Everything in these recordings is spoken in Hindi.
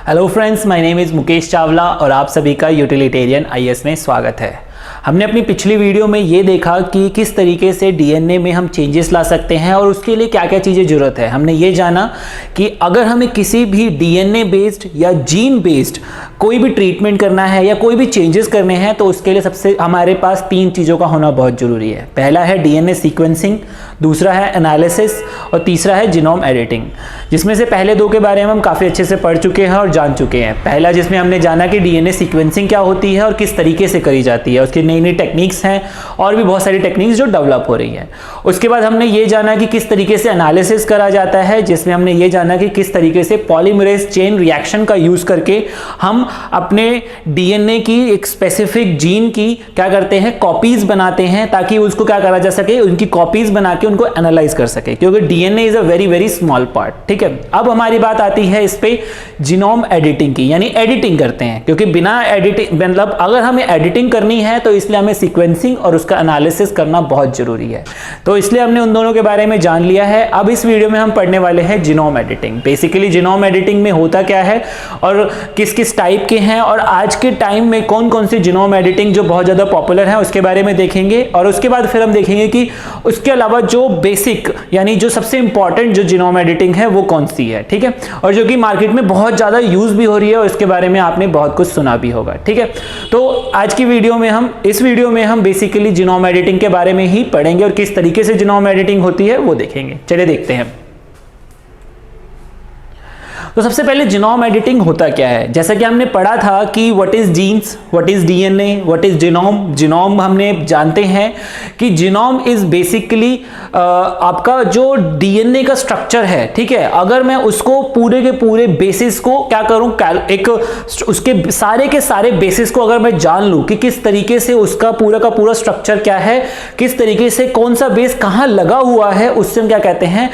Hello friends, my name is Mukesh Chawla और आप सभी का यूटिलिटेरियन आईएएस में स्वागत है। हमने अपनी पिछली वीडियो में ये देखा कि किस तरीके से डीएनए में हम चेंजेस ला सकते हैं और उसके लिए क्या क्या चीज़ें ज़रूरत है। हमने ये जाना कि अगर हमें किसी भी डीएनए बेस्ड या जीन बेस्ड कोई भी ट्रीटमेंट करना है या कोई भी चेंजेस करने हैं तो उसके लिए सबसे हमारे पास 3 चीज़ों का होना बहुत ज़रूरी है। पहला है डीएनए सीक्वेंसिंग, दूसरा है एनालिसिस और तीसरा है जीनोम एडिटिंग, जिसमें से पहले 2 के बारे में हम काफ़ी अच्छे से पढ़ चुके हैं और जान चुके हैं। पहला जिसमें हमने जाना कि डीएनए सीक्वेंसिंग क्या होती है और किस तरीके से करी जाती है, उसकी नई नई टेक्निक्स हैं और भी बहुत सारी टेक्निक्स जो डेवलप हो रही हैं। उसके बाद हमने ये जाना कि किस तरीके से एनालिसिस करा जाता है, जिसमें हमने ये जाना कि किस तरीके से पॉलीमरेज चेन रिएक्शन का यूज़ करके हम अपने डीएनए की एक स्पेसिफिक जीन की क्या करते हैं, कॉपीज बनाते हैं ताकि उसको क्या करा जा सके, उनकी कॉपीज बना के उनको एनालाइज कर सके, क्योंकि DNA is a very very small part. ठीक है, अब हमारी बात आती है इस पे जीनोम एडिटिंग की, यानी एडिटिंग करते हैं, क्योंकि बिना एडिटिंग मतलब अगर हमें एडिटिंग करनी है तो इसलिए हमें सीक्वेंसिंग और उसका एनालिसिस करना बहुत जरूरी है। तो इसलिए हमने उन दोनों के बारे में जान लिया है। अब इस वीडियो में हम पढ़ने वाले हैं genome editing. Basically genome editing में होता क्या है और किस किस टाइप के हैं और आज के टाइम में कौन कौन सी जीनोम एडिटिंग जो बहुत ज़्यादा पॉपुलर है उसके बारे में देखेंगे। और उसके बाद फिर हम देखेंगे कि उसके अलावा जो बेसिक यानी जो सबसे इंपॉर्टेंट जो जीनोम एडिटिंग है वो कौन सी है। ठीक है, और जो कि मार्केट में बहुत ज़्यादा यूज़ भी हो रही है और इसके बारे में आपने बहुत कुछ सुना भी होगा। ठीक है, तो आज की वीडियो में हम बेसिकली जीनोम एडिटिंग के बारे में ही पढ़ेंगे और किस तरीके से जीनोम एडिटिंग होती है वो देखेंगे। चलिए देखते हैं। तो सबसे पहले जीनोम एडिटिंग होता क्या है। जैसा कि हमने पढ़ा था कि what is genes, what is DNA, what is genome. Genome हमने जानते हैं कि जीनोम इज बेसिकली आपका जो डीएनए का स्ट्रक्चर है। ठीक है, अगर मैं उसको पूरे के पूरे बेसिस को क्या करूं, एक उसके सारे के सारे बेसिस को अगर मैं जान लूं कि किस तरीके से उसका पूरा का पूरा स्ट्रक्चर क्या है, किस तरीके से कौन सा बेस कहां लगा हुआ है, उससे हम क्या कहते हैं,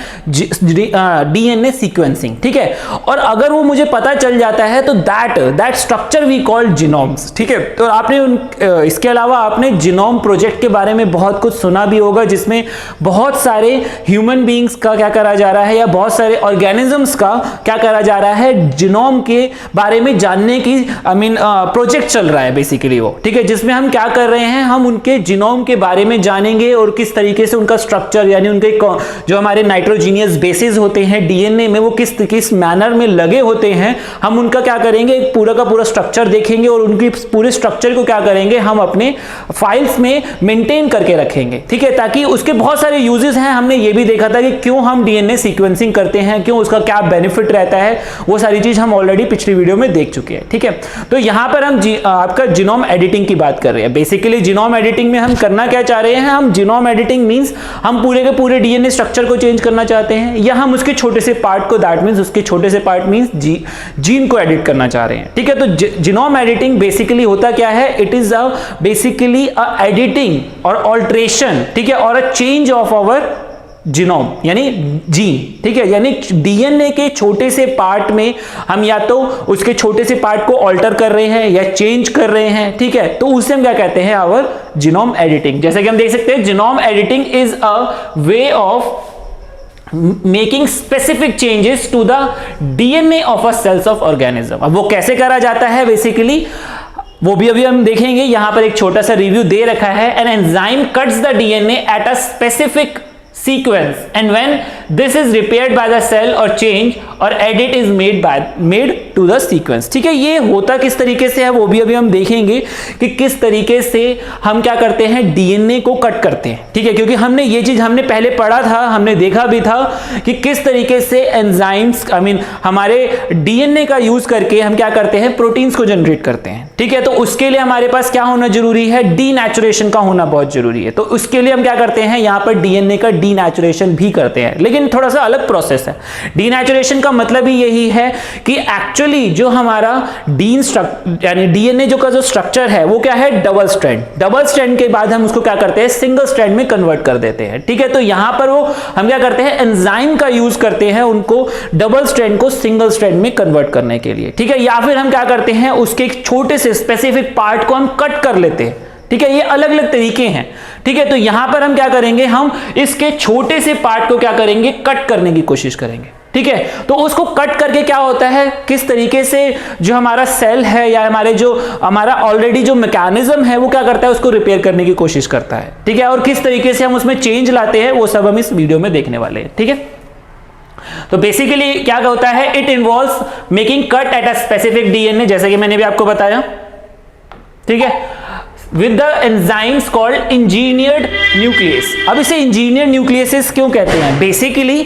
डीएनए सीक्वेंसिंग। ठीक है, और अगर वो मुझे पता चल जाता है तो that structure we call genomes. ठीक है, तो आपने इसके अलावा आपने जीनोम प्रोजेक्ट के बारे में बहुत कुछ सुना भी होगा, जिसमें बहुत सारे ह्यूमन बीइंग्स का क्या करा जा रहा है या बहुत सारे ऑर्गेनिजम्स का क्या करा जा रहा है, जीनोम के बारे में जानने की प्रोजेक्ट चल रहा है बेसिकली वो। ठीक है, जिसमें हम क्या कर रहे हैं, हम उनके जीनोम के बारे में जानेंगे और किस तरीके से उनका स्ट्रक्चर यानी उनके जो हमारे नाइट्रोजीनियस बेसिस होते हैं डीएनए में वो किस मैनर में लगे होते हैं, हम उनका क्या करेंगे, एक पूरा का पूरा स्ट्रक्चर देखेंगे और उनकी पूरे स्ट्रक्चर को क्या करेंगे, हम अपने फाइल्स में मेंटेन करके रखेंगे। ठीक है, ताकि उसके बहुत सारे यूजेस हैं। हमने ये भी देखा था कि क्यों हम डीएनए सीक्वेंसिंग करते हैं, क्यों उसका क्या बेनिफिट रहता है, वो सारी चीज हम ऑलरेडी पिछली वीडियो में देख चुके हैं। ठीक है, तो यहां पर हम आपका जीनोम एडिटिंग की बात कर रहे हैं। बेसिकली जीनोम एडिटिंग में हम करना क्या चाह रहे हैं, हम जीनोम एडिटिंग मींस हम पूरे के पूरे डीएनए स्ट्रक्चर को चेंज करना चाहते हैं या हम उसके छोटे से पार्ट को, दैट मींस उसके छोटे से पार्ट मींस जीन को एडिट करना चाह रहे हैं। ठीक है, तो जीनोम एडिटिंग बेसिकली होता क्या है, it is basically a editing और ऑल्ट्रेशन, ठीक है, और a change of our genome यानी जीन। ठीक है, यानी डीएनए के छोटे से पार्ट में हम या तो उसके छोटे से पार्ट को ऑल्टर कर रहे हैं या चेंज कर रहे हैं। ठीक है, तो उसे हम क्या कहते हैं, आवर जीनोम एडिटिंग। जैसे कि हम देख सकते हैं, genome editing is a way of making specific changes to the DNA of a cells of organism. अब वो कैसे करा जाता है बेसिकली वो भी अभी हम देखेंगे। यहां पर एक छोटा सा रिव्यू दे रखा है, an enzyme cuts the DNA at a specific sequence and when this is repaired by the cell or change or edit is made to the sequence। ठीक है, ये होता किस तरीके से है वो भी अभी हम देखेंगे कि किस तरीके से हम क्या करते हैं, डीएनए को कट करते हैं। ठीक है, क्योंकि हमने ये चीज हमने पहले पढ़ा था, हमने देखा भी था कि किस तरीके से एंजाइम्स हमारे डीएनए का यूज करके हम क्या करते हैं, प्रोटीन्स को जनरेट करते हैं। ठीक है, तो उसके लिए हमारे पास क्या होना जरूरी है, डीनेचुरेशन का होना बहुत जरूरी है। तो उसके लिए हम क्या करते हैं, यहां पर डीएनए का डीनेचुरेशन भी करते हैं, लेकिन थोड़ा सा अलग प्रोसेस है। डीनेचुरेशन का मतलब ही यही है कि एक्चुअली जो हमारा यानी डीएनए जो का जो स्ट्रक्चर है वो क्या है, डबल स्ट्रैंड। डबल स्ट्रैंड के बाद हम उसको क्या करते हैं, सिंगल स्ट्रैंड में कन्वर्ट कर देते हैं। ठीक है, तो यहां पर वो हम क्या करते हैं, एंजाइम का यूज करते हैं उनको डबल स्ट्रैंड को सिंगल स्ट्रैंड में कन्वर्ट करने के लिए। ठीक है, या फिर हम क्या करते हैं, उसके एक छोटे से स्पेसिफिक पार्ट को हम कट कर लेते हैं। ठीक है, ये अलग अलग तरीके हैं। ठीक है, तो यहां पर हम क्या करेंगे, हम इसके छोटे से पार्ट को क्या करेंगे, कट करने की कोशिश करेंगे। ठीक है, तो उसको कट करके क्या होता है, किस तरीके से जो हमारा सेल है या हमारा ऑलरेडी जो मैकेनिज्म है वो क्या करता है, उसको रिपेयर करने की कोशिश करता है। ठीक है, और किस तरीके से हम उसमें चेंज लाते हैं वो सब हम इस वीडियो में देखने वाले हैं। ठीक है, तो बेसिकली क्या होता है, it involves making cut at a specific DNA, जैसे कि मैंने भी आपको बताया। ठीक है, with the enzymes called engineered nucleus. अब इसे इंजीनियर्ड न्यूक्लियस क्यों कहते हैं, बेसिकली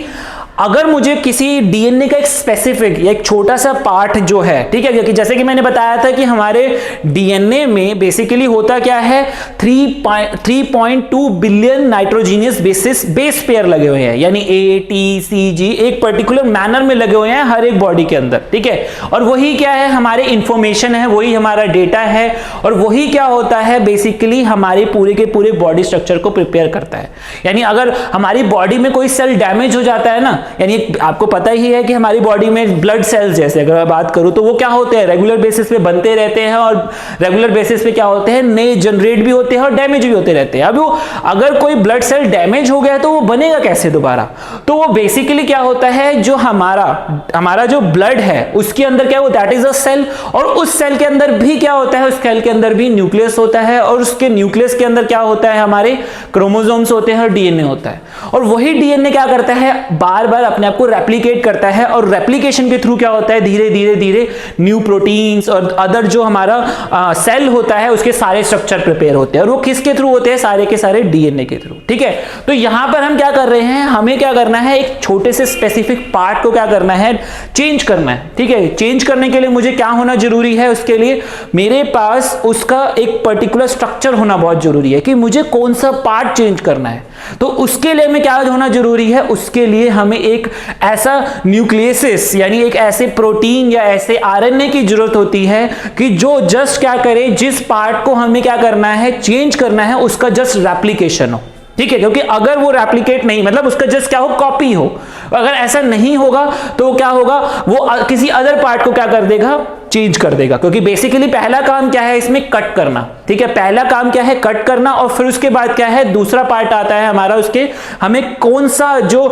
अगर मुझे किसी डीएनए का एक स्पेसिफिक या एक छोटा सा पार्ट जो है, ठीक है, क्योंकि जैसे कि मैंने बताया था कि हमारे डीएनए में बेसिकली होता क्या है, 3.2 बिलियन नाइट्रोजीनियस बेस पेयर लगे हुए हैं, यानी ए टी सी जी एक पर्टिकुलर मैनर में लगे हुए हैं हर एक बॉडी के अंदर। ठीक है, और वही क्या है, हमारे इंफॉर्मेशन है, वही हमारा डेटा है, और वही क्या होता है, बेसिकली हमारे पूरे के पूरे बॉडी स्ट्रक्चर को प्रिपेयर करता है। यानी अगर हमारी बॉडी में कोई सेल डैमेज हो जाता है ना, यानी आपको पता ही है कि हमारी बॉडी में ब्लड सेल्स जैसे अगर मैं बात करूं तो वो क्या होते हैं, रेगुलर बेसिस पे बनते रहते हैं, और रेगुलर बेसिस पे क्या होते हैं, नए जनरेट भी होते हैं और डैमेज भी होते रहते हैं। अब वो अगर कोई ब्लड सेल डैमेज हो गया तो वो बनेगा कैसे दोबारा, तो वो बेसिकली क्या होता है, जो हमारा जो ब्लड है उसके अंदर क्या, वो दैट इज अ सेल, और उस सेल के अंदर भी क्या होता है, उस सेल के अंदर भी न्यूक्लियस होता है, और उसके न्यूक्लियस के अंदर क्या होता है, हमारे क्रोमोसोम्स होते हैं और डीएनए होता है। और वही डीएनए क्या करता है, बार बार अपने आप को रेप्लिकेट करता है, और रेप्लिकेशन के थ्रू क्या होता है, धीरे धीरे धीरे न्यू प्रोटीन्स और अदर जो हमारा सेल होता है उसके सारे स्ट्रक्चर प्रिपेयर होते हैं, और वो किसके थ्रू होते हैं, सारे के सारे डीएनए के थ्रू। ठीक है, तो यहां पर हम क्या कर रहे हैं, हमें क्या करना है, एक छोटे से स्पेसिफिक पार्ट को क्या करना है, चेंज करना है। ठीक है, चेंज करने के लिए मुझे क्या होना जरूरी है, उसके लिए मेरे पास उसका एक पर्टिकुलर स्ट्रक्चर होना बहुत जरूरी है कि मुझे कौन सा पार्ट चेंज करना है। तो उसके लिए हमें क्या होना जरूरी है, उसके लिए हमें एक ऐसा न्यूक्लियस यानी एक ऐसे प्रोटीन या ऐसे आरएनए की जरूरत होती है कि जो जस्ट क्या करे, जिस पार्ट को हमें क्या करना है, चेंज करना है, उसका जस्ट रेप्लिकेशन हो। ठीक है, क्योंकि अगर वो रेप्लिकेट नहीं, मतलब उसका जस्ट क्या हो, कॉपी हो, अगर ऐसा नहीं होगा तो क्या होगा, वो किसी अदर पार्ट को क्या कर देगा, चेंज कर देगा। क्योंकि बेसिकली पहला काम क्या है इसमें, कट करना। ठीक है, पहला काम क्या है, कट करना, और फिर उसके बाद क्या है, दूसरा पार्ट आता है हमारा, उसके हमें कौन सा जो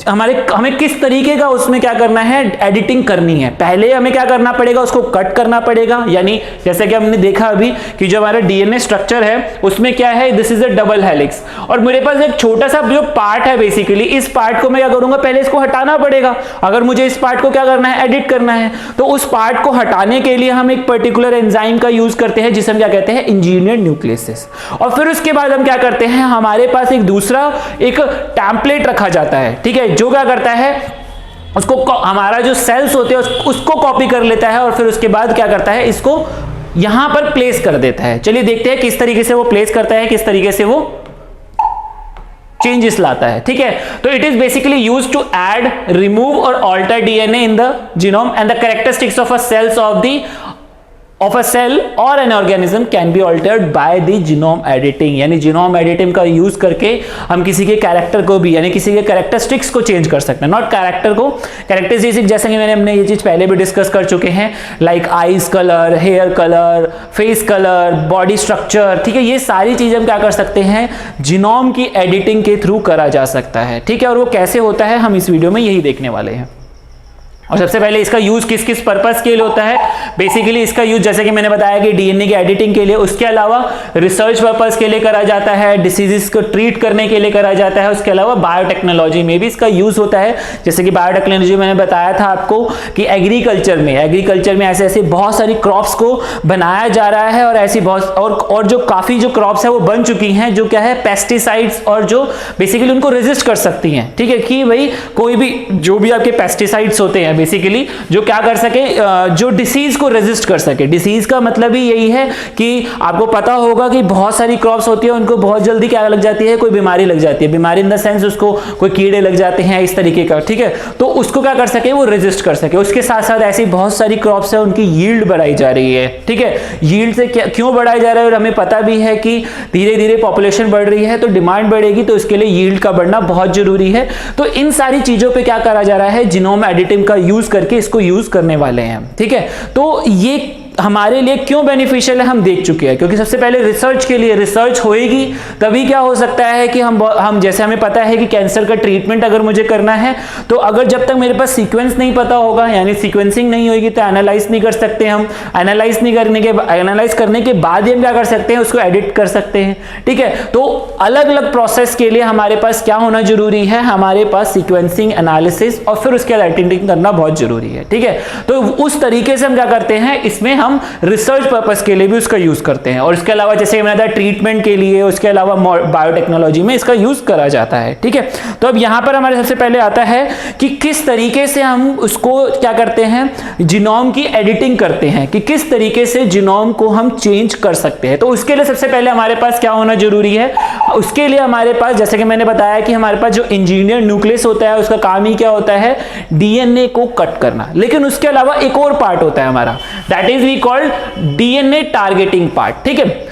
हमें किस तरीके का उसमें क्या करना है, एडिटिंग करनी है। पहले हमें क्या करना पड़ेगा, उसको कट करना पड़ेगा। यानी जैसे कि हमने देखा अभी कि जो हमारा डीएनए स्ट्रक्चर है उसमें क्या है, this is a double helix, और मेरे पास एक छोटा सा जो पार्ट है, बेसिकली इस पार्ट को मैं क्या करूंगा, पहले इसको हटाना पड़ेगा। अगर मुझे इस पार्ट को क्या करना है, एडिट करना है, तो उस पार्ट को हटाने के लिए हम एक पर्टिकुलर एंजाइम का यूज करते हैं जिसे हम क्या कहते हैं, इंजीनियर्ड न्यूक्लियस। और फिर उसके बाद हम क्या करते हैं, हमारे पास एक दूसरा एक टेम्पलेट रखा जाता है। ठीक है, जो क्या करता है, उसको हमारा जो सेल्स होते हैं उसको कॉपी कर लेता है, और फिर उसके बाद क्या करता है, इसको यहां पर प्लेस कर देता है। चलिए देखते हैं किस तरीके से वो प्लेस करता है, किस तरीके से वो चेंजेस लाता है। ठीक है, तो it is basically used to add, remove और alter DNA in the genome and the characteristics of a cells of a cell or an organism can be altered by the genome editing। यानी जीनोम एडिटिंग का यूज करके हम किसी के कैरेक्टर को भी, यानी किसी के कैरेक्टरिस्टिक्स को चेंज कर सकते हैं, नॉट कैरेक्टर को, कैरेक्टरिस्टिक्स जैसे कि हमने ये चीज पहले भी डिस्कस कर चुके हैं, like eyes colour, hair colour, face colour, body structure. ठीक है, ये सारी चीजें हम क्या कर सकते हैं, जीनोम की एडिटिंग के थ्रू करा जा सकता है। ठीक है, और वो कैसे होता है हम इस वीडियो में यही देखने वाले हैं। और सबसे पहले इसका यूज किस किस पर्पस के लिए होता है, बेसिकली इसका यूज जैसे कि मैंने बताया कि डीएनए की एडिटिंग के लिए, उसके अलावा रिसर्च पर्पस के लिए करा जाता है, डिसीजेस को ट्रीट करने के लिए करा जाता है, उसके अलावा बायोटेक्नोलॉजी में भी इसका यूज होता है। जैसे कि बायोटेक्नोलॉजी मैंने बताया था आपको कि एग्रीकल्चर में ऐसे ऐसे बहुत सारी क्रॉप्स को बनाया जा रहा है, और ऐसी बहुत और जो काफी जो क्रॉप्स है वो बन चुकी हैं, जो क्या है, पेस्टिसाइड्स, और जो बेसिकली उनको रेजिस्ट कर सकती हैं। ठीक है, कि भाई कोई भी जो भी आपके पेस्टिसाइड्स होते हैं बेसिकली जो क्या कर सके, जो डिसीज को रेजिस्ट कर सके। डिसीज का मतलब ही यही है कि आपको पता होगा कि बहुत सारी क्रॉप्स होती है, उनको बहुत जल्दी क्या लग जाती है, कोई बीमारी लग जाती है, बीमारी इन द सेंस उसको कोई कीड़े लग जाते हैं इस तरीके का। ठीक है, तो उसको क्या कर सके, वो रेजिस्ट कर सके। उसके साथ साथ ऐसी बहुत सारी क्रॉप्स है, उनकी यील्ड बढ़ाई जा रही है। ठीक है, यील्ड से क्यों बढ़ाया जा रहा है, और हमें पता भी है कि धीरे धीरे पॉपुलेशन बढ़ रही है तो डिमांड बढ़ेगी, तो इसके लिए यील्ड का बढ़ना बहुत जरूरी है। तो इन सारी चीजों पे क्या करा जा रहा है, जीनोम एडिटिंग का यूज करके इसको यूज करने वाले हैं। ठीक है, तो ये हमारे लिए क्यों बेनिफिशियल है हम देख चुके हैं, क्योंकि सबसे पहले रिसर्च के लिए रिसर्च होएगी तभी क्या हो सकता है कि हम जैसे हमें पता है कि कैंसर का ट्रीटमेंट अगर मुझे करना है तो अगर जब तक मेरे पास सीक्वेंस नहीं पता होगा यानी सीक्वेंसिंग नहीं होगी तो एनालाइज नहीं कर सकते हम। एनालाइज करने के बाद ही हम क्या कर सकते हैं, उसको एडिट कर सकते हैं। ठीक है, तो अलग अलग प्रोसेस के लिए हमारे पास क्या होना जरूरी है, हमारे पास सीक्वेंसिंग, एनालिसिस और फिर उसके बाद एडिटिंग करना बहुत जरूरी है। ठीक है, तो उस तरीके से हम क्या करते हैं, इसमें हम रिसर्च पर्पस के लिए भी उसका यूज करते हैं और इसके अलावा जैसे मैंने बताया ट्रीटमेंट के लिए, उसके अलावा बायोटेक्नोलॉजी में इसका यूज करा जाता है। ठीक है, तो अब यहां पर हमारे सबसे पहले आता है कि किस तरीके से हम उसको क्या करते हैं, जीनोम की एडिटिंग करते हैं, कि किस तरीके से जीनोम को हम चेंज कर सकते हैं। तो उसके लिए सबसे पहले हमारे पास क्या होना जरूरी है, उसके लिए हमारे पास जैसे कि मैंने बताया कि हमारे पास जो इंजीनियर न्यूक्लियस होता है उसका काम ही क्या होता है, डीएनए को कट करना। लेकिन उसके अलावा एक और पार्ट होता है हमारा, that is we called DNA targeting part. ठीक है,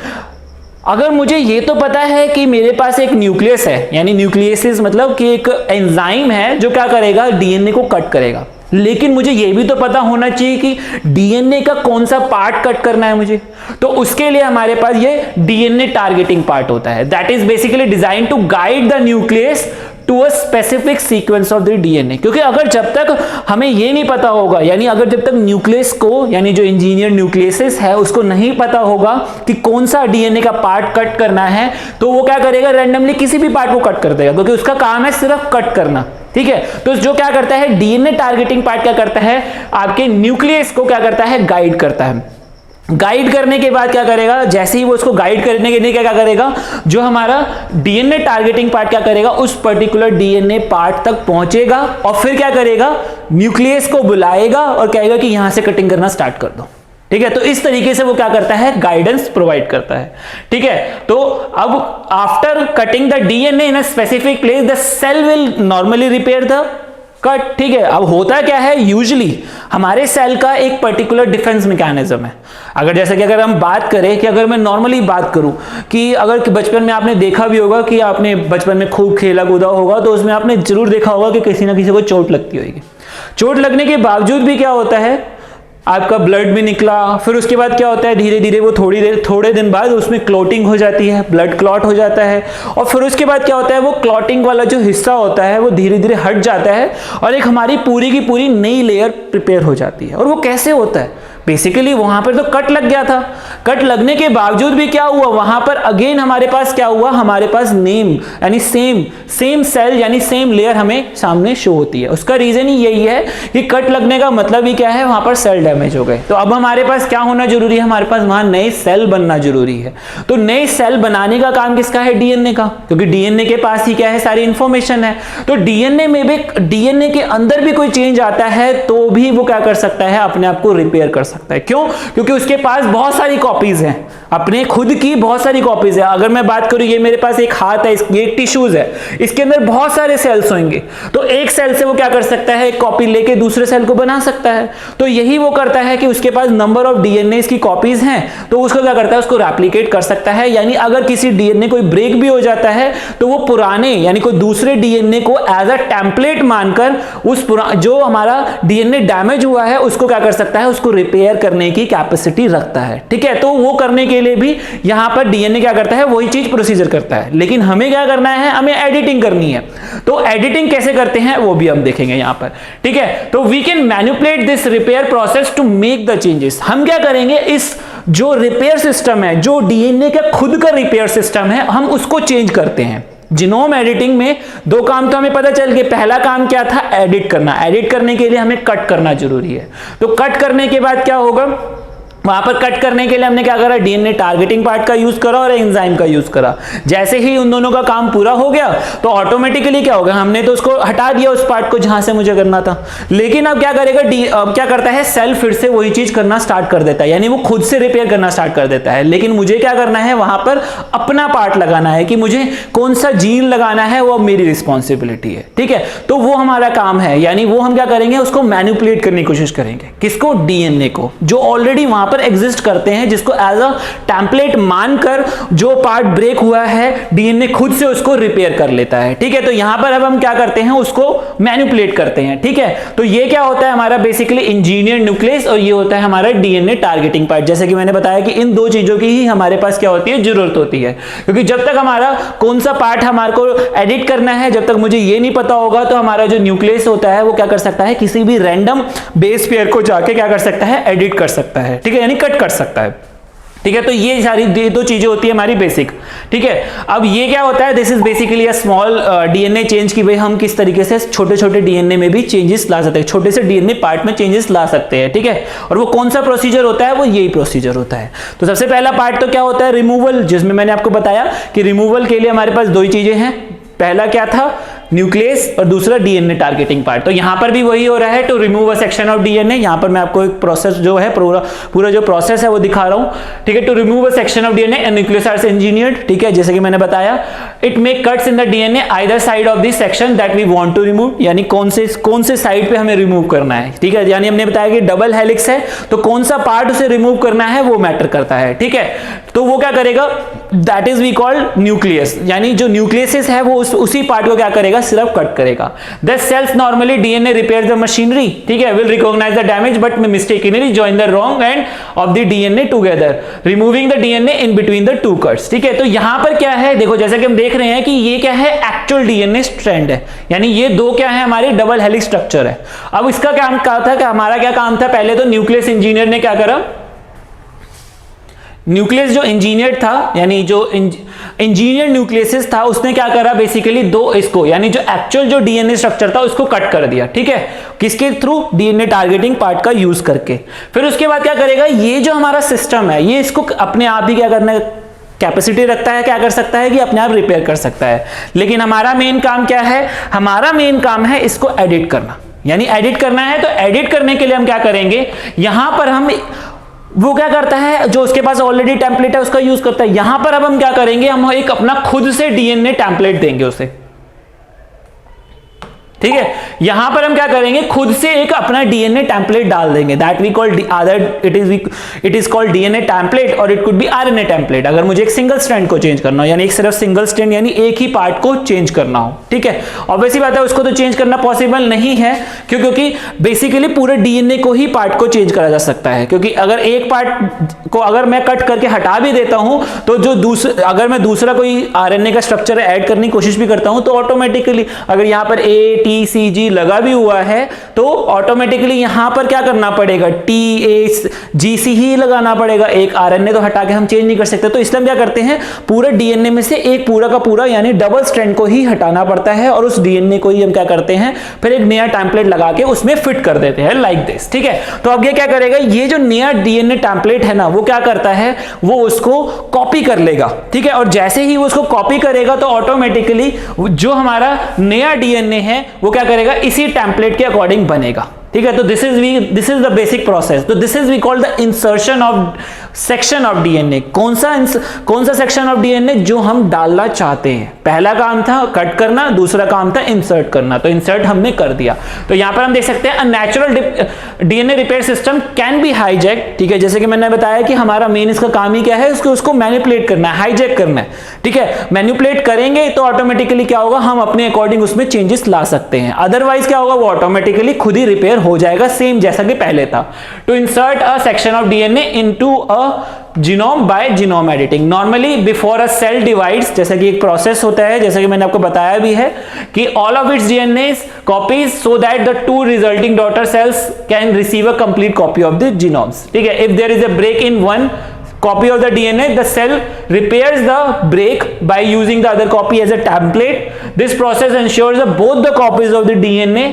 अगर मुझे ये तो पता है कि मेरे पास एक न्यूक्लियस है, यानी न्यूक्लियसिस मतलब कि एक एंजाइम है जो क्या करेगा, डीएनए को कट करेगा, लेकिन मुझे यह भी तो पता होना चाहिए कि डीएनए का कौन सा पार्ट कट करना है मुझे। तो उसके लिए हमारे पास ये डीएनए टारगेटिंग पार्ट होता है, that is basically design to guide the nucleus to a specific sequence of the DNA. क्योंकि अगर जब तक हमें ये नहीं पता होगा, यानी अगर जब तक न्यूक्लियस को, यानी जो इंजीनियर न्यूक्लियसिस है उसको नहीं पता होगा कि कौन सा डीएनए का पार्ट कट करना है, तो वो क्या करेगा, रैंडमली किसी भी पार्ट को कट कर देगा, क्योंकि उसका काम है सिर्फ कट करना। ठीक है, तो जो क्या करता है, डीएनए टारगेटिंग पार्ट क्या करता है, आपके न्यूक्लियस को क्या करता है, गाइड करता है। गाइड करने के बाद क्या करेगा, जैसे ही वो उसको गाइड करने के लिए क्या करेगा, जो हमारा डीएनए टारगेटिंग पार्ट क्या करेगा, उस पर्टिकुलर डीएनए पार्ट तक पहुंचेगा और फिर क्या करेगा, न्यूक्लियस को बुलाएगा और कहेगा कि यहां से कटिंग करना स्टार्ट कर दो। ठीक है, तो इस तरीके से वो क्या करता है, गाइडेंस प्रोवाइड करता है। ठीक है, तो अब after cutting the DNA in a specific place the cell will normally repair the cut. ठीक है, अब होता क्या है, यूजुअली हमारे सेल का एक पर्टिकुलर डिफेंस मैकेनिज्म है। अगर जैसे कि अगर हम बात करें कि अगर मैं नॉर्मली बात करूं कि अगर बचपन में आपने देखा भी होगा कि आपने बचपन में खूब खेला कूदा होगा, तो उसमें आपने जरूर देखा होगा कि किसी ना किसी को चोट लगती होगी। चोट लगने के बावजूद भी क्या होता है, आपका ब्लड भी निकला, फिर उसके बाद क्या होता है, धीरे धीरे वो थोड़े दिन बाद उसमें क्लॉटिंग हो जाती है, ब्लड क्लॉट हो जाता है, और फिर उसके बाद क्या होता है, वो क्लॉटिंग वाला जो हिस्सा होता है वो धीरे धीरे हट जाता है और एक हमारी पूरी की पूरी नई लेयर प्रिपेयर हो जाती है। और वो कैसे होता है, बेसिकली वहां पर तो कट लग गया था, कट लगने के बावजूद भी क्या हुआ, वहां पर अगेन हमारे पास क्या हुआ, हमारे पास नेम यानी सेम सेल यानी सेम लेयर हमें सामने शो होती है। उसका रीजन ही यही है कि कट लगने का मतलब ही क्या है, वहां पर सेल डैमेज हो गए। तो अब हमारे पास क्या होना जरूरी है, हमारे पास वहां नए सेल बनना जरूरी है। तो नए सेल बनाने का काम किसका है, डीएनए का, क्योंकि डीएनए के पास ही क्या है, सारी इंफॉर्मेशन है। तो डीएनए में भी, डीएनए के अंदर भी कोई चेंज आता है तो भी वो क्या कर सकता है, अपने आप को रिपेयर कर सकता है। क्यों, क्योंकि उसके पास बहुत सारी कॉपीज हैं, अपने खुद की बहुत सारी कॉपीज है। अगर मैं बात करूं, ये मेरे पास एक हाथ है, ये एक टिश्यूज है, इसके अंदर बहुत सारे सेल्स होंगे, तो एक सेल से वो क्या कर सकता है, एक कॉपी लेके दूसरे सेल को बना सकता है। तो यही वो करता है कि उसके पास नंबर ऑफ डीएनए की कॉपीज हैं, तो उसको क्या करता है, उसको रेप्लिकेट कर सकता है। यानी अगर किसी डीएनए कोई ब्रेक भी हो जाता है तो वो पुराने यानी कोई दूसरे डीएनए को एज अ टेम्पलेट मानकर उस जो हमारा डीएनए डैमेज हुआ है उसको क्या कर सकता है, उसको रिपेयर करने की कैपेसिटी रखता है। ठीक है, तो वो करने के लिए भी यहां पर डीएनए क्या करता है, वही चीज प्रोसीजर करता है। लेकिन हमें क्या करना है, हमें एडिटिंग करनी है। तो एडिटिंग कैसे करते हैं वो भी हम देखेंगे यहां पर। ठीक है, तो we can manipulate this repair process to make the changes. हम क्या करेंगे, इस जो रिपेयर सिस्टम है, जो डीएनए का खुद का रिपेयर सिस्टम है, हम उसको चेंज करते हैं। जीनोम एडिटिंग में दो काम तो हमें पता चल गए। पहला काम क्या था, एडिट करना। एडिट करने के लिए हमें कट करना जरूरी है। तो कट करने के बाद क्या होगा, वहां पर कट करने के लिए हमने क्या करा, डीएनए टारगेटिंग पार्ट का यूज करा और एंजाइम का यूज करा। जैसे ही उन दोनों का काम पूरा हो गया तो ऑटोमेटिकली क्या होगा, हमने तो उसको हटा दिया उस पार्ट को जहां से मुझे करना था। लेकिन अब क्या करेगा, क्या करता है, सेल फिर से वही चीज करना स्टार्ट कर देता है, यानी वो खुद से रिपेयर करना स्टार्ट कर देता है। लेकिन मुझे क्या करना है, वहां पर अपना पार्ट लगाना है कि मुझे कौन सा जीन लगाना है, वो मेरी रिस्पॉन्सिबिलिटी है। ठीक है, तो वो हमारा काम है, यानी वो हम क्या करेंगे, उसको मैनिपुलेट करने की कोशिश करेंगे। किसको, डीएनए को, जो ऑलरेडी वहां पर एग्जिस्ट करते हैं, जिसको एज अ टेम्पलेट मानकर जो पार्ट ब्रेक हुआ है डीएनए खुद से उसको रिपेयर कर लेता है। ठीक है, तो यहां पर अब हम क्या करते हैं, उसको मैनिपुलेट करते हैं। ठीक है, तो ये क्या होता है हमारा बेसिकली इंजीनियर न्यूक्लियस, और ये होता है हमारा डीएनए टारगेटिंग पार्ट। जैसे कि मैंने बताया कि इन दो चीजों की ही हमारे पास क्या होती है, जरूरत होती है, क्योंकि जब तक हमारा कौन सा पार्ट हमारे को एडिट करना है, जब तक मुझे ये नहीं पता होगा, तो हमारा जो न्यूक्लियस होता है वो क्या कर सकता है, किसी भी रैंडम बेस पेयर को जाके क्या कर सकता है, एडिट कर सकता है। ठीक है, यानी कट कर सकता है। ठीक है, तो ये सारी दो चीजें होती है हमारी बेसिक। ठीक है, अब ये क्या होता है, this is basically a small DNA change की भाई हम किस तरीके से छोटे छोटे डीएनए में भी चेंजेस ला सकते हैं, छोटे से डीएनए पार्ट में चेंजेस ला सकते हैं। ठीक है, और वो कौन सा प्रोसीजर होता है, वो यही प्रोसीजर होता है। तो सबसे पहला पार्ट तो क्या होता है, रिमूवल, जिसमें मैंने आपको बताया कि रिमूवल के लिए हमारे पास दो ही चीजें हैं, पहला क्या था, न्यूक्लियस, और दूसरा डीएनए टारगेटिंग पार्ट। तो यहां पर भी वही हो रहा है, to remove a section of DNA. यहां पर मैं आपको एक प्रोसेस जो है पूरा जो प्रोसेस है वो दिखा रहा हूं। ठीक है, to remove a section of DNA and nucleosides engineered. ठीक है, जैसे कि मैंने बताया, it make cuts in the DNA either side of this section that we want to remove, यानी कौन से साइड पे हमें रिमूव करना है। ठीक है, यानी हमने बताया कि डबल हेलिक्स है, तो कौन सा पार्ट उसे रिमूव करना है वो मैटर करता है। ठीक है, तो वो क्या करेगा, that is we call nucleus, यानी जो न्यूक्लियस है वो उसी पार्ट को क्या करेगा, सिर्फ कट करेगा। Thus cells normally DNA repairs the machinery, ठीक है, will recognize the damage but may mistakenly join the wrong end of the DNA together, removing the DNA in between the two cuts। ठीक है, तो यहां पर क्या है, देखो जैसा कि हम देख रहे हैं कि ये क्या है, एक्चुअल डीएनए स्ट्रैंड है, यानी ये दो क्या है, हमारे डबल हेलिक्स स्ट्रक्चर है। अब इसका काम क्या था, कि हमारा क्या काम था, पहले तो न्यूक्लियस इंजीनियर ने क्या करा, न्यूक्लियस जो इंजीनियर था, यानी जो इंजीनियर न्यूक्लियस था, उसने क्या करा, बेसिकली दो इसको, यानी जो एक्चुअल जो डीएनए स्ट्रक्चर था उसको कट कर दिया। ठीक है, किसके थ्रू, डीएनए टारगेटिंग पार्ट का यूज करके। फिर उसके बाद क्या करेगा, ये जो हमारा सिस्टम है ये इसको अपने आप ही क्या करना है, कैपेसिटी रखता है, क्या कर सकता है कि अपने आप रिपेयर कर सकता है। लेकिन हमारा मेन काम क्या है, हमारा मेन काम है इसको एडिट करना, यानी एडिट करना है। तो एडिट करने के लिए हम क्या करेंगे, यहां पर हम वो क्या करता है, जो उसके पास ऑलरेडी टेम्पलेट है उसका यूज करता है। यहां पर अब हम क्या करेंगे, हम एक अपना खुद से डीएनए टेम्पलेट देंगे उसे। ठीक है, यहां पर हम क्या करेंगे, खुद से एक अपना डीएनए टेम्पलेट डाल देंगे, that we call it is called DNA template, और it could be RNA template, अगर मुझे एक सिंगल स्ट्रैंड को चेंज करना हो, यानी एक सिर्फ सिंगल स्ट्रैंड यानी एक ही पार्ट को चेंज करना हो। ठीक है, ऑब्वियसली बात है उसको तो चेंज करना पॉसिबल नहीं है, क्योंकि बेसिकली पूरे डीएनए को ही पार्ट को चेंज करा जा सकता है, क्योंकि अगर एक पार्ट को अगर मैं कट करके हटा भी देता हूं, तो जो अगर मैं दूसरा कोई आरएनए का स्ट्रक्चर ऐड करने की कोशिश भी करता हूं, तो ऑटोमेटिकली अगर यहां पर ए टी जी लगा भी हुआ है, तो ऑटोमेटिकली यहां पर क्या करना पड़ेगा, टी ए जी सी ही लगाना पड़ेगा, एक आरएनए तो हटा के हम चेंज नहीं कर सकते। तो इसलिए हम क्या करते हैं, पूरे डीएनए में से एक पूरा का पूरा यानी डबल स्ट्रैंड को ही हटाना पड़ता है, और उस डीएनए को ही हम क्या करते हैं, फिर एक नया टेम्पलेट लगा के उसमें फिट कर देते हैं, लाइक दिस। ठीक है, तो अब ये क्या करेगा, ये जो नया डीएनए टेम्पलेट है ना, वो क्या करता है, वो उसको कॉपी कर लेगा। ठीक है, और जैसे ही वो उसको कॉपी करेगा, तो ऑटोमेटिकली जो हमारा नया डीएनए है वो क्या करेगा, इसी टेम्पलेट के अकॉर्डिंग बनेगा। ठीक है, तो this is the basic process. तो this is we call the insertion of section of DNA. कौन सा सेक्शन ऑफ डीएनए जो हम डालना चाहते हैं। पहला काम था कट करना, दूसरा काम था इंसर्ट करना, तो इंसर्ट हमने कर दिया। तो यहां पर हम देख सकते हैं a natural DNA repair system can be hijack. ठीक है, जैसे कि मैंने बताया कि हमारा मेन इसका काम ही क्या है, उसको मैनिपुलेट करना है, हाईजैक करना है। ठीक है, मैनिपुलेट करेंगे तो ऑटोमेटिकली क्या होगा, हम अपने अकॉर्डिंग उसमें चेंजेस ला सकते हैं, अदरवाइज क्या होगा, वो ऑटोमेटिकली खुद ही रिपेयर हो जाएगा, सेम जैसा कि पहले था। To insert a section of DNA into a genome by genome editing. Normally before a cell divides, जैसा कि एक प्रोसेस होता है, जैसा कि मैंने आपको बताया भी है कि all of its DNA copies so that the two resulting daughter cells can receive a complete copy of the genomes. ठीक है, if there is a break in one copy of the DNA, the cell repairs the break by using the other copy as a template. This process ensures that both the copies of the DNA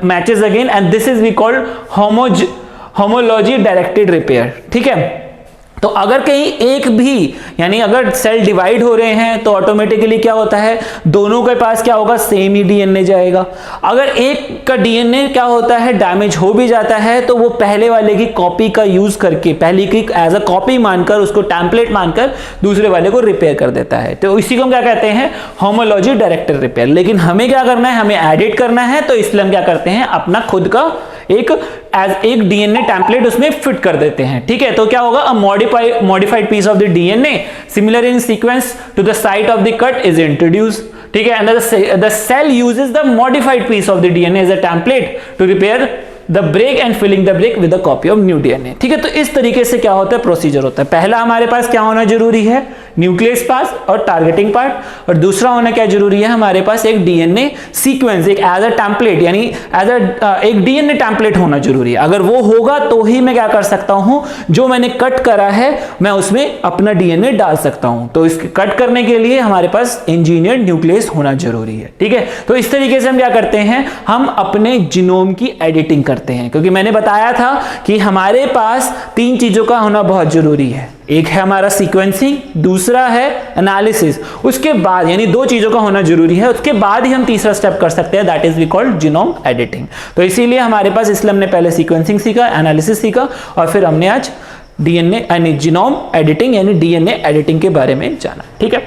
matches again, and this is we call homology directed repair. ठीक है, तो अगर कहीं एक भी यानी अगर सेल डिवाइड हो रहे हैं तो ऑटोमेटिकली क्या होता है, दोनों के पास क्या होगा, सेम ही डीएनए जाएगा। अगर एक का डीएनए क्या होता है, डैमेज हो भी जाता है, तो वो पहले वाले की कॉपी का यूज करके, पहले की एज अ कॉपी मानकर, उसको टेम्पलेट मानकर दूसरे वाले को रिपेयर कर देता है। तो इसी को हम क्या कहते हैं, होमोलॉजी डायरेक्टेड रिपेयर। लेकिन हमें क्या करना है, हमें एडिट करना है, तो इसलिए हम क्या करते हैं, अपना खुद का एक डीएनए टेम्पलेट उसमें फिट कर देते हैं, ठीक है। तो क्या होगा, a modified piece of the DNA similar in sequence to the site of the cut is introduce, ठीक है, and the cell uses the modified piece of the DNA as a template to repair the break and filling the break with a copy of new DNA, ठीक है। तो इस तरीके से क्या होता है, प्रोसीजर होता है। पहला हमारे पास क्या होना जरूरी है, न्यूक्लियस पार्ट और टारगेटिंग पार्ट, और दूसरा होना क्या जरूरी है, हमारे पास एक डीएनए सीक्वेंस, एक एज अ टेम्पलेट, यानी एक डीएनए टेम्पलेट होना जरूरी है। अगर वो होगा तो ही मैं क्या कर सकता हूं, जो मैंने कट करा है मैं उसमें अपना डीएनए डाल सकता हूं। तो इसके कट करने के लिए हमारे पास इंजीनियर न्यूक्लियस होना जरूरी है, ठीक है। तो इस तरीके से हम क्या करते हैं, हम अपने जीनोम की एडिटिंग करते हैं, क्योंकि मैंने बताया था कि हमारे पास 3 चीजों का होना बहुत जरूरी है। एक है हमारा सीक्वेंसिंग, दूसरा है एनालिसिस, उसके बाद यानी 2 चीजों का होना जरूरी है, उसके बाद ही हम तीसरा स्टेप कर सकते हैं, that is we called genome editing. तो इसीलिए हमारे पास, इसलिए हमने पहले सीक्वेंसिंग सीखा, एनालिसिस सीखा, और फिर हमने आज डीएनए यानी जीनोम एडिटिंग यानी डीएनए एडिटिंग के बारे में जाना, ठीक है।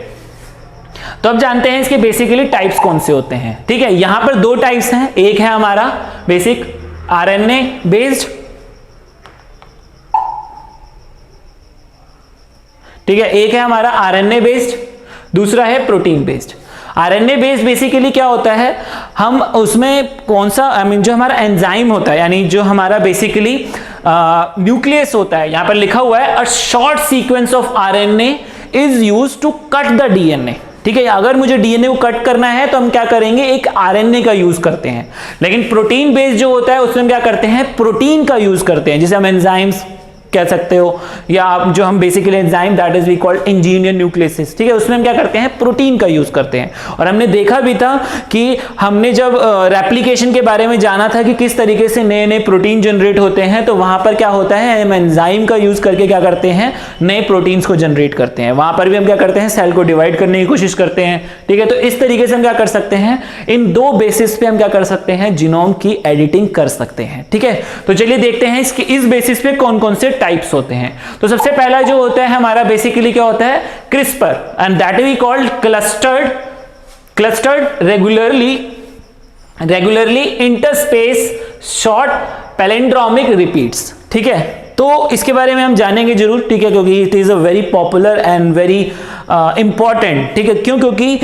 तो अब जानते हैं इसके बेसिकली टाइप्स कौन से होते हैं, ठीक है। यहां पर 2 टाइप्स हैं, एक है हमारा बेसिक आरएनए बेस्ड, ठीक है, एक है हमारा आरएनए बेस्ड, दूसरा है protein based. RNA based basically क्या होता है, हम उसमें कौन सा जो हमारा एंजाइम होता है, यानी जो हमारा बेसिकली न्यूक्लियस होता है, यहां पर लिखा हुआ है a short sequence of RNA is used to cut the DNA, ठीक है। अगर मुझे डीएनए को कट करना है तो हम क्या करेंगे, एक आरएनए का यूज करते हैं। लेकिन प्रोटीन बेस्ड जो होता है उसमें हम क्या करते हैं, प्रोटीन का यूज करते हैं, जिसे हम एंजाइम्स कह सकते हो, या आप जो हम basically enzyme that is we called engineer nucleus, ठीक है, उसमें हम क्या करते हैं, प्रोटीन का यूज करते हैं। और हमने देखा भी था कि हमने जब रेप्लिकेशन के बारे में जाना था कि किस तरीके से नए नए प्रोटीन जनरेट होते हैं, तो वहां पर क्या होता है, हम एंजाइम का यूज करके क्या करते हैं, नए प्रोटीन्स को जनरेट करते हैं। वहां पर भी हम क्या करते हैं, सेल को डिवाइड करने की कोशिश करते हैं, ठीक है। तो इस तरीके से हम क्या कर सकते हैं, इन 2 बेसिस पे हम क्या कर सकते हैं, जीनोम की एडिटिंग कर सकते हैं, ठीक है। तो चलिए देखते हैं इसके इस बेसिस पे कौन कौन से टाइप्स होते हैं। तो सबसे पहला जो होता है हमारा बेसिकली क्या होता है, CRISPR, and that we called clustered regularly interspace short palindromic repeats, ठीक है। तो इसके बारे में हम जानेंगे जरूर, ठीक है, क्योंकि it is a very popular and very important, ठीक है। क्यों, क्योंकि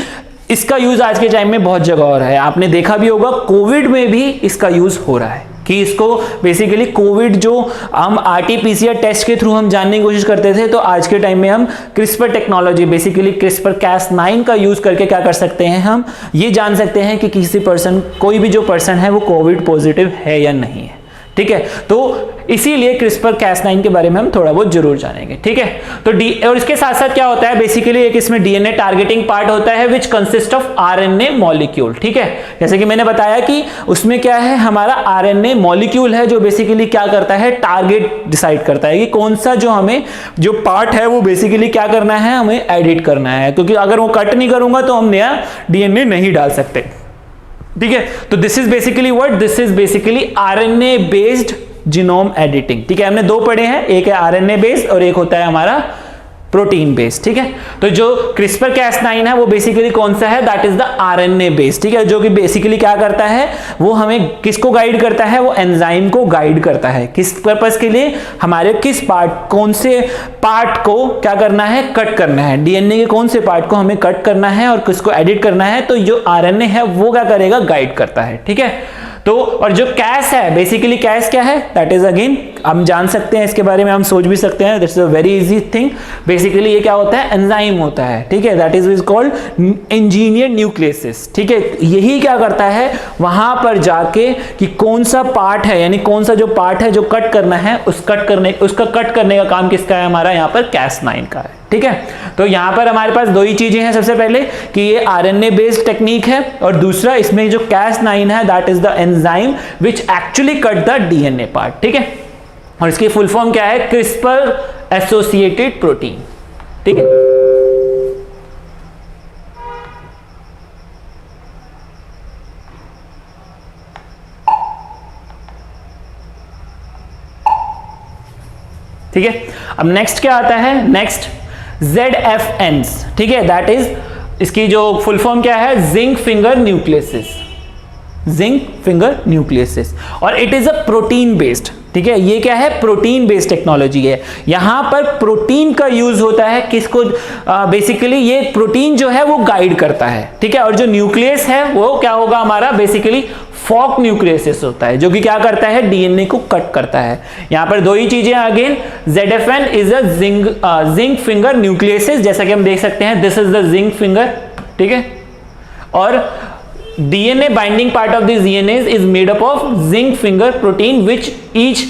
इसका यूज आज के टाइम में बहुत जगह हो रहा है। आपने देखा भी होगा कोविड में भी इसका यूज हो रहा है, कि इसको बेसिकली कोविड जो हम आरटीपीसीआर टेस्ट के थ्रू हम जानने की कोशिश करते थे, तो आज के टाइम में हम CRISPR technology basically CRISPR Cas9 का यूज करके क्या कर सकते हैं, हम ये जान सकते हैं कि किसी पर्सन, कोई भी जो पर्सन है वो कोविड पॉजिटिव है या नहीं है, ठीक है। तो इसीलिए क्रिस्पर Cas9 के बारे में हम थोड़ा बहुत जरूर जानेंगे, ठीक है। तो और इसके साथ साथ क्या होता है, बेसिकली एक इसमें डीएनए टारगेटिंग पार्ट होता है which consist of RNA molecule, ठीक है। जैसे कि मैंने बताया कि उसमें क्या है, हमारा आरएनए मॉलिक्यूल है जो बेसिकली क्या करता है, टारगेट डिसाइड करता है कि कौन सा जो हमें जो पार्ट है वो बेसिकली क्या करना है, हमें एडिट करना है, क्योंकि अगर वो कट नहीं करूंगा तो हम नया डीएनए नहीं डाल सकते, ठीक है। तो this is basically what, this is basically RNA based genome editing, ठीक है। हमने 2 पढ़े हैं, एक है आरएनए बेस्ड और एक होता है हमारा प्रोटीन बेस्ड, ठीक है। तो जो क्रिस्पर Cas9 है वो बेसिकली कौन सा है, that is the RNA based, ठीक है, जो कि बेसिकली क्या करता है, वो हमें किसको गाइड करता है, वो एंजाइम को गाइड करता है, किस पर्पस के लिए, हमारे किस पार्ट, कौन से पार्ट को क्या करना है, कट करना है, डीएनए के कौन से पार्ट को हमें कट करना है और किसको एडिट करना है, तो जो आरएनए है वो क्या करेगा, गाइड करता है, ठीक है। तो और जो Cas है, बेसिकली Cas क्या है, दैट इज अगेन हम जान सकते हैं, इसके बारे में हम सोच भी सकते हैं, that's a very easy thing. Basically ये क्या होता है, एंजाइम होता है, ठीक है, that is called engineer nucleus, ठीक है। यही क्या करता है, वहां पर जाके कि कौन सा पार्ट है, यानी कौन सा जो पार्ट है जो कट करना है, उसका कट करने का काम किसका है, हमारा यहाँ पर Cas9 का है, ठीक है। तो यहां पर हमारे पास 2 ही चीजें हैं, सबसे पहले कि ये आरएनए बेस्ड टेक्निक है, और दूसरा इसमें जो Cas9 है that is the enzyme which actually cut the DNA part, ठीक है। और इसकी फुल फॉर्म क्या है, क्रिस्पर एसोसिएटेड प्रोटीन, ठीक है। ठीक है, अब नेक्स्ट क्या आता है, नेक्स्ट ZFNs, ठीक है, दैट इज इसकी जो फुल फॉर्म क्या है, zinc finger nucleases, zinc finger nucleases, और it is a protein based, ठीक है, ये क्या है, प्रोटीन बेस्ड टेक्नोलॉजी है। यहां पर प्रोटीन का यूज होता है, किसको, बेसिकली ये प्रोटीन जो है वो गाइड करता है, ठीक है, और जो न्यूक्लियस है वो क्या होगा हमारा, बेसिकली फॉक न्यूक्लियस होता है, जो कि क्या करता है, डीएनए को कट करता है। यहां पर दो ही चीजें again, ZFN is a zinc finger nucleases, जैसा कि हम देख सकते हैं, this is the zinc finger, ठीक है, और DNA binding part of these DNAs is made up of zinc finger protein which each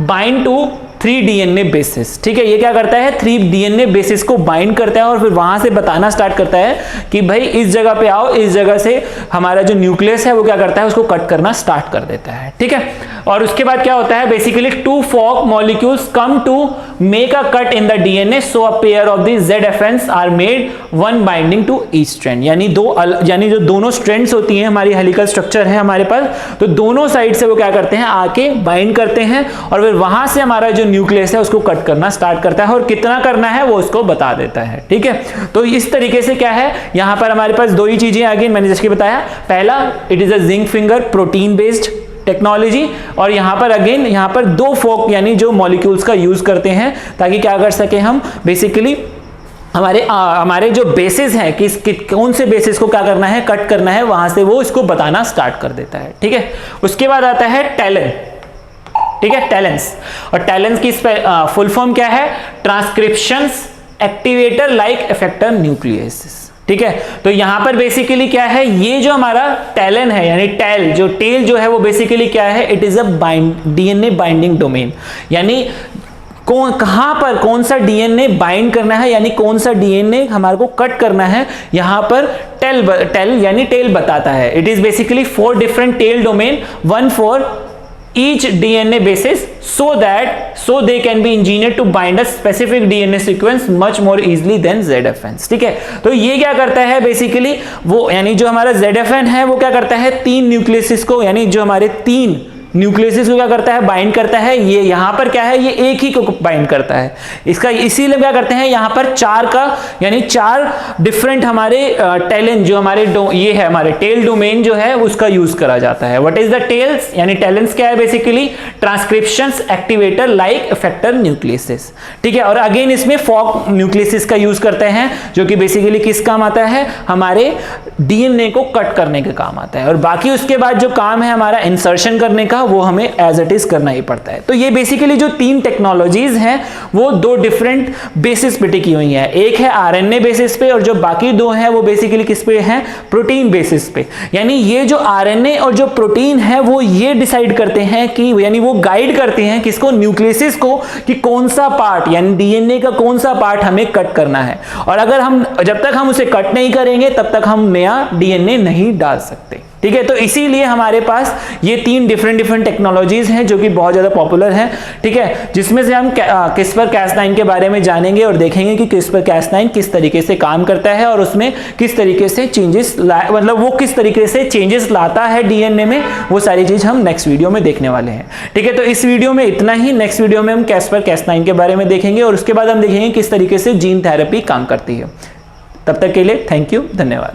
bind to 3 DNA bases, ठीक है, ये क्या करता है, 3 DNA bases को बाइंड करता है और फिर वहां से बताना स्टार्ट करता है कि भाई इस जगह पे आओ, इस जगह से हमारा जो न्यूक्लियस है वो क्या करता है, उसको कट करना स्टार्ट कर देता है, ठीक है। और उसके बाद क्या होता है, basically 2 fork molecules come to make a cut in the DNA, so a pair of these ZFNs are made, one binding to each strand, यानी जो दोनों स्ट्रैंड्स होती हैं, हमारी हेलिकल स्ट्रक्चर है हमारे पास, तो दोनों साइड से वो क्या करते हैं, आके बाइंड करते हैं और फिर वहां से हमारा जो न्यूक्लियस है उसको कट करना स्टार्ट करता है और कितना करना है वो उसको बता देता है, ठीक है। तो इस तरीके से क्या है, यहां पर हमारे पास दो ही चीजें अगेन मैंने जैसे बताया, पहला it is a zinc finger protein based technology, और यहां पर अगेन यहां पर 2 फोक यानी जो मॉलिक्यूल्स का यूज करते हैं ताकि क्या कर सके हम, बेसिकली हमारे जो बेसिस हैं कौन से बेसिस को क्या करना है, कट करना है, वहां से वो इसको बताना स्टार्ट कर देता है, ठीक है। उसके बाद आता है टैलन, ठीक है, टैलेंस, और टैलेंस की फुल फॉर्म क्या है, ट्रांसक्रिप्शंस एक्टिवेटर लाइक इफेक्टर न्यूक्लियस, ठीक है। तो यहां पर बेसिकली क्या है, ये जो हमारा टैलन है यानी टेल जो है वो बेसिकली क्या है, it is a DNA binding domain, यानी कहां पर कौन सा डीएनए बाइंड करना है, यानी कौन सा डीएनए हमारे को कट करना है, यहां पर टेल यानी टेल बताता है। It is basically 4 different tail domain, 1 for each DNA basis so they can be engineered to bind a specific DNA sequence much more easily than ZFNs, ठीक है। तो ये क्या करता है बेसिकली, वो यानी जो हमारा ZFN है वो क्या करता है, 3 न्यूक्लियसिस को, यानी जो हमारे 3 न्यूक्लियसिस को क्या करता है, बाइंड करता है। ये यहां पर क्या है, ये एक ही को बाइंड करता है, इसका इसीलिए क्या करते हैं, यहां पर 4 का यानी 4 डिफरेंट हमारे टैलेंट जो हमारे ये है हमारे टेल डोमेन जो है उसका यूज करा जाता है। व्हाट इज द टेल्स, यानी टैलेंट्स क्या है, basically transcriptions activator like effector nucleases, ठीक है। और अगेन इसमें फॉक न्यूक्लियसिस का यूज करते हैं, जो कि बेसिकली किस काम आता है, हमारे डीएनए को कट करने के काम आता है, और बाकी उसके बाद जो काम है हमारा इंसर्शन करने का, वो हमें एज इट इज करना ही पड़ता है। तो ये बेसिकली जो 3 टेक्नोलॉजीज हैं वो 2 डिफरेंट बेसिस पे टिकी हुई हैं, एक है आरएनए बेसिस पे और जो बाकी 2 हैं वो बेसिकली किस पे हैं, प्रोटीन बेसिस पे। यानी ये जो आरएनए और जो प्रोटीन है वो ये डिसाइड करते हैं कि, यानी वो गाइड करते हैं किसको, न्यूक्लियसिस को, कि कौन सा पार्ट यानी डीएनए का कौन सा पार्ट हमें कट करना है, और अगर हम जब तक हम उसे कट नहीं करेंगे तब तक हम नया डीएनए नहीं डाल सकते, ठीक है। तो इसीलिए हमारे पास ये 3 डिफरेंट टेक्नोलॉजीज हैं जो कि बहुत ज्यादा पॉपुलर हैं, ठीक है, जिसमें से हम CRISPR-Cas9 के बारे में जानेंगे और देखेंगे कि CRISPR-Cas9 किस तरीके से काम करता है और उसमें किस तरीके से चेंजेस मतलब वो किस तरीके से चेंजेस लाता है डीएनए में, वो सारी चीज हम नेक्स्ट वीडियो में देखने वाले हैं, ठीक है। तो इस वीडियो में इतना ही, नेक्स्ट वीडियो में हम CRISPR-Cas9 के बारे में देखेंगे और उसके बाद हम देखेंगे किस तरीके से जीन थेरेपी काम करती है। तब तक के लिए थैंक यू, धन्यवाद।